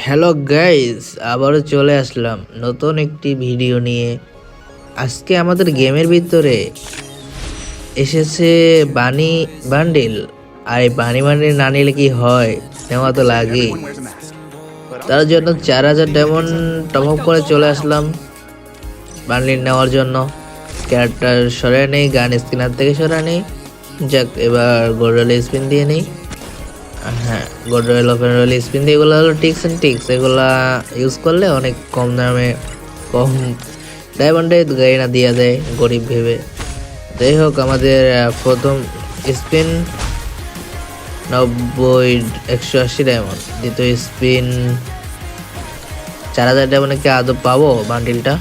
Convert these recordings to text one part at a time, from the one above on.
Hello guys, আবারও চলে আসলাম নতুন একটি ভিডিও নিয়ে। আজকে আমাদের গেমের ভিতরে এসেছে বানি বান্ডিল। আর এই বানি বান্ডিল না নিলে কি হয়, নেওয়া তো লাগেই। তার জন্য 4000 ডায়মন্ড টপ আপ করে চলে আসলাম বান্ডিল নেওয়ার জন্য। ক্যারেক্টার সরাই নেই, গান স্কিনার থেকে সরাই নেই। যাক, এবার গোল্ডেল স্পিন দিয়ে নেই। হ্যাঁ, gold royal open royal spin দিয়ে এগুলো হলো টিক্স অ্যান্ড টিক্স। এগুলা ইউজ করলে অনেক কম দামে কম ডায়মন্ডে গাড়িনা দিয়ে দেয় গরিব ভেবে। যাই হোক, আমাদের প্রথম স্পিন 180 ডায়মন্ড, দ্বিতীয় স্পিন 4000 ডায়মন্ডে কি আদৌ পাবো বান্ডিলটা?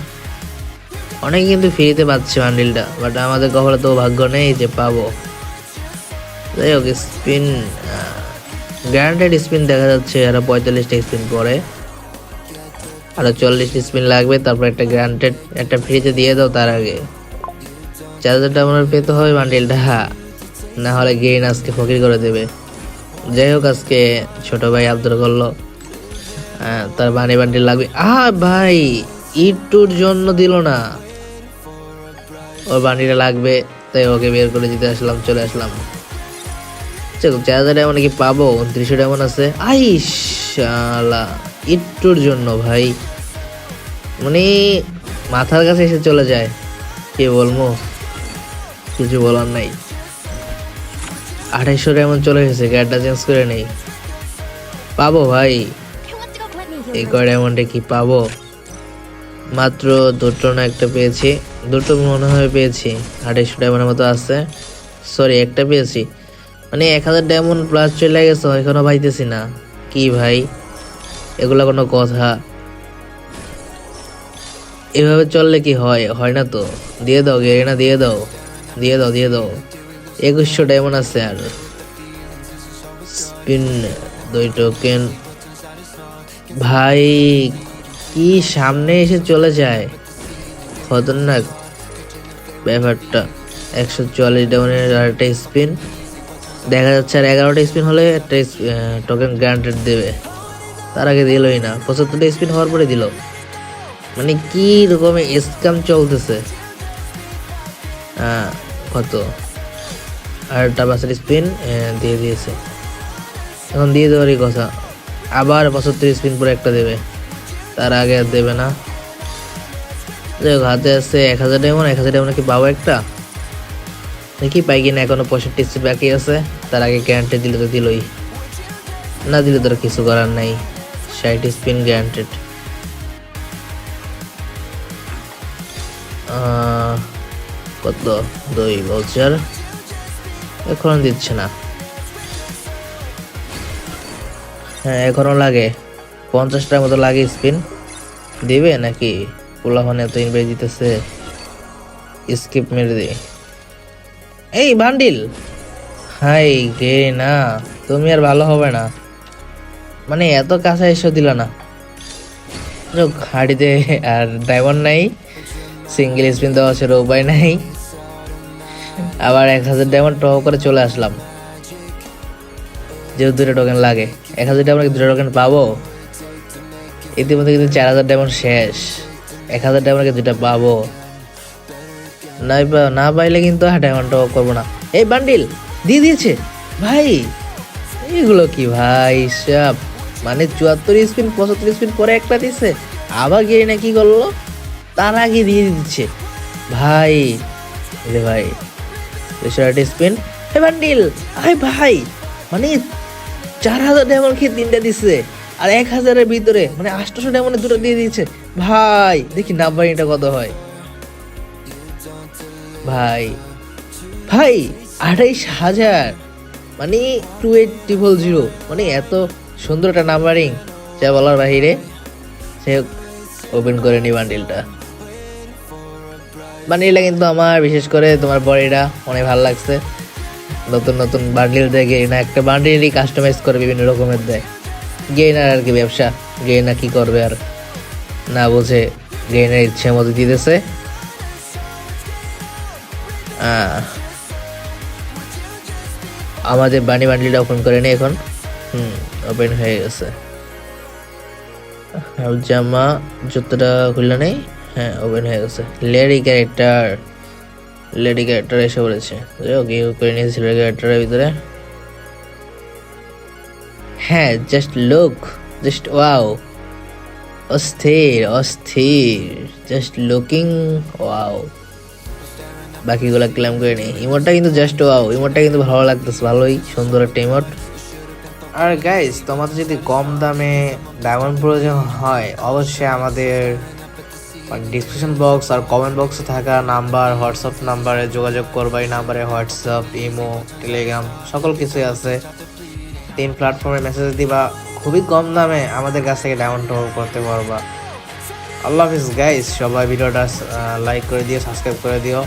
অনেকে কিন্তু ফ্রিতে পাচ্ছে বান্ডিলটা, বাট আমাদের কখনো তো ভাগ্য নেই যে পাবো। যাই হোক, স্পিন গ্যারান্টেড স্পিন দেখা যাচ্ছে আরো 45টা স্পিন পরে, আরো 40 স্পিন লাগবে, তারপর একটা গ্যারান্টেড একটা ফ্রিতে দিয়ে দাও। তার আগে 4000 ডায়মন্ড পেতে হবে বান্ডিলটা, না হলে গেইন আজকে ফকির করে দেবে। যাই হোক, আজকে ছোট ভাই আব্দুল করলো, তার বানি বান্ডিল লাগবে। ভাই ইটুর জন্য দিল না, ওর বান্ডিলটা লাগবে, তাই ওকে বের করে দিতে আসলাম, চলে আসলাম। 4000 ডায়মন্ড কি পাবো? 2900 ডায়মন্ড আছে। শালা ইটুর জন্য ভাই, মানে মাথার কাছে এসে চলে যায়, কি বলবো, কিছু বলার নাই। 2800 ডায়মন্ড চলে গেছে, গাড়িটা চেঞ্জ করে নেই। পাবো ভাই? এই কয় ডায়মন্ডে কি পাবো? মাত্র দুটো না একটা পেয়েছি, দুটো মনে হয় পেয়েছি। 2800 ডায়মন্ডের মতো আছে, সরি একটা পেয়েছি। মানে 1000 ডায়মন্ড প্লাস চলে গেছে, এখনো পাইতেছি না। কি ভাই, এগুলা কোনো কথা? এভাবে চললে কি হয়? হয় না তো। দিয়ে দাও গেরিনা, দিয়ে দাও, দিয়ে দাও, দিয়ে দাও। 2100 ডায়মন্ড আছে। আর স্পিন 2 টোকেন। ভাই কি সামনে এসে চলে যায়, খতরনাক ব্যাপারটা। 144 ডায়মন্ডের আর একটা স্পিন দেখা যাচ্ছে, আর 11টা স্পিন হলে একটা টোকেন গ্যারান্টেড দেবে। তার আগে দিলই না, 75টা স্পিন হওয়ার পরে দিল। মানে কি রকমের স্ক্যাম চলতেছে। কত আর একটা বাসের স্পিন দিয়ে দিয়েছে, এখন দিয়ে দেওয়ারই কথা। আবার 75 স্পিন পরে একটা দেবে, তার আগে আর দেবে না। যাই হোক, হাতে আছে 1000 ডায়মন্ড। 1000 ডায়মন্ড কি পাবো একটা? দেখি পাই কিনা, এখনো 65 স্পিন বাকি আছে। তার আগে গ্যারান্টেড দিলে তো দিলই, না দিলে তোর কিছু করার নাই। 60 স্পিন গ্যারান্টেড। কত 2 ভাউচার, এখন দিচ্ছে না। হ্যাঁ, এখনো লাগে 50টার মতো লাগে স্পিন। দিবে নাকি? পোলাফোনে এত ইনভাইট দিতেছে, স্কিপ মেরে দে। এই বান্ডিল, হাই গে না, তুমি আর ভালো হবে না। মানে এত কাছে এসে দিল না। হাড়িতে আর ডায়মন্ড নাই, সিঙ্গেল স্পিন দেওয়া ছিল, উপায় নাই। আবার 1000 ডায়মন্ড টপ করে চলে আসলাম, যেহেতু 2টা টোকেন লাগে। 1000 ডায়মন্ড 2টা টোকেন পাবো? ইতিমধ্যে কিন্তু 4000 ডায়মন্ড শেষ। 1000 ডায়মন্ডকে 2টা পাবো না পাইলে কিন্তু ডায়মন্ড টপ করবো না। এই বান্ডিল দিয়ে দিয়েছে ভাই, এইগুলো কি ভাই সব? মানে 74 স্পিন 75 স্পিন পরে একটা দিচ্ছে, আবার গিয়ে না কি করলো, তার আগে দিয়ে দিচ্ছে ভাই। রে ভাই 208 স্পিন, হে বান্ডিল, আরে ভাই, মানে 4000 ডায়মন্ড খেয়ে 3টা দিচ্ছে, আর 1000-এর ভিতরে মানে 800 ডায়মন্ডে 2টা দিয়ে দিচ্ছে ভাই। দেখি না ভাই এটা কত হয় ভাই? ভাই 28000, মানে 2800, মানে এত সুন্দর একটা নাম্বারিং, যা বলার বাহিরে। সে ওপেন করে নি বান্ডিলটা। বান্ডিলটা কিন্তু আমার, বিশেষ করে তোমার বডিটা অনেক ভালো লাগছে। নতুন নতুন বান্ডিল দেয় গেইনা, একটা বান্ডিলই কাস্টমাইজ করে বিভিন্ন রকমের দেয়। গেইনার আর কি ব্যবসা, গেইনা কি করবে আর, না বুঝে গেইনার ইচ্ছে মতো দিতেছে। আমাদের বান্ডিলটা ওপেন করে নি এখন। ওপেন হয়ে গেছে। জামা জুতোটা খুললে নেই। হ্যাঁ, ওপেন হয়ে গেছে। লেডি ক্যারেক্টার এসে পড়েছে। ওকে করে নিয়েছিল ক্যারেক্টারের ভিতরে। হ্যাঁ, জাস্ট ওয়াও, অস্থির, জাস্ট লুকিং ওয়াও। বাকিগুলা ক্লেম করে নিই। ইমোটটা কিন্তু জাস্ট ওয়াও, ইমোটটা কিন্তু ভালো লাগতেছে, ভালোই সুন্দর একটা ইমোট। আর গাইস, তোমাদের যদি কম দামে ডায়মন্ড প্রয়োজন হয়, অবশ্যই আমাদের ডিসক্রিপশন বক্স আর কমেন্ট বক্সে থাকা নাম্বার, হোয়াটসঅ্যাপ নাম্বারে যোগাযোগ করবা। এই নাম্বারে হোয়াটসঅ্যাপ, ইমো, টেলিগ্রাম সকল কিছুই আছে। 3 প্ল্যাটফর্মে মেসেজ দিবা, খুবই কম দামে আমাদের কাছ থেকে ডায়মন্ড করতে পারবা। আল্লাহ হাফিজ গাইস, সবাই ভিডিওটা লাইক করে দিও, সাবস্ক্রাইব করে দিও।